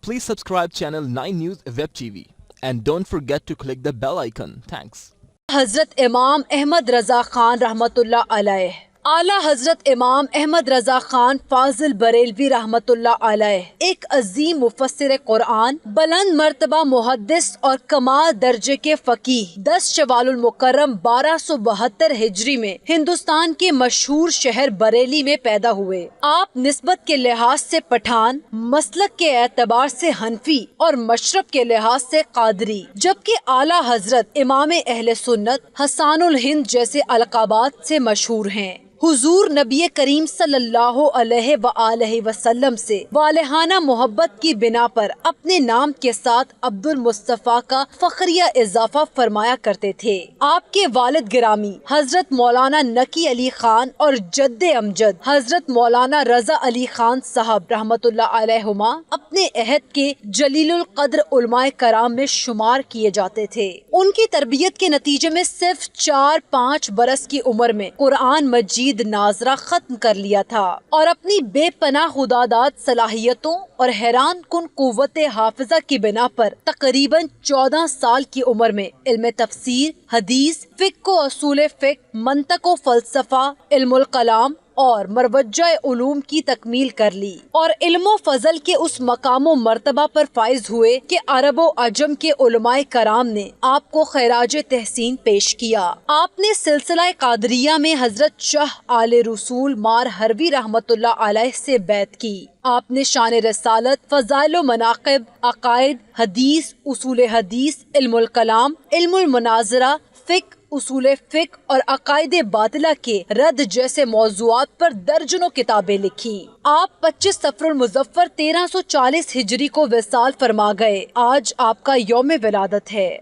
Please subscribe channel 9 News Web TV and don't forget to click the bell icon. Thanks. حضرت امام احمد رضا خان رحمت اللہ علیہ اعلیٰ حضرت امام احمد رضا خان فاضل بریلوی رحمت اللہ علیہ ایک عظیم مفسر قرآن، بلند مرتبہ محدث اور کمال درجے کے فقیہ 10 شوال المکرم 1272 ہجری میں ہندوستان کے مشہور شہر بریلی میں پیدا ہوئے۔ آپ نسبت کے لحاظ سے پٹھان، مسلک کے اعتبار سے حنفی اور مشرب کے لحاظ سے قادری، جبکہ اعلیٰ حضرت امام اہل سنت حسان الہند جیسے القابات سے مشہور ہیں۔ حضور نبی کریم صلی اللہ علیہ وآلہ وسلم سے والہانہ محبت کی بنا پر اپنے نام کے ساتھ عبد المصطفیٰ کا فخریہ اضافہ فرمایا کرتے تھے۔ آپ کے والد گرامی حضرت مولانا نقی علی خان اور جد امجد حضرت مولانا رضا علی خان صاحب رحمت اللہ علیہما اپنے عہد کے جلیل القدر علماء کرام میں شمار کیے جاتے تھے۔ ان کی تربیت کے نتیجے میں صرف 4-5 برس کی عمر میں قرآن مجید ناظرہ ختم کر لیا تھا اور اپنی بے پناہ خداداد صلاحیتوں اور حیران کن قوت حافظہ کی بنا پر تقریباً 14 سال کی عمر میں علم تفسیر، حدیث، فقہ و اصول فقہ، منطق و فلسفہ، علم الکلام اور مروجہ علوم کی تکمیل کر لی اور علم و فضل کے اس مقام و مرتبہ پر فائز ہوئے کہ عرب و عجم کے علماء کرام نے آپ کو خراج تحسین پیش کیا۔ آپ نے سلسلہ قادریہ میں حضرت شاہ آل رسول مار حروی رحمت اللہ علیہ سے بیعت کی۔ آپ نے شان رسالت، فضائل و مناقب، عقائد، حدیث، اصول حدیث، علم الکلام، علم المناظرہ، فقہ، اصول فقہ اور عقائد باطلہ کے رد جیسے موضوعات پر درجنوں کتابیں لکھی۔ آپ 25 صفر المظفر 1340 ہجری کو وصال فرما گئے۔ آج آپ کا یوم ولادت ہے۔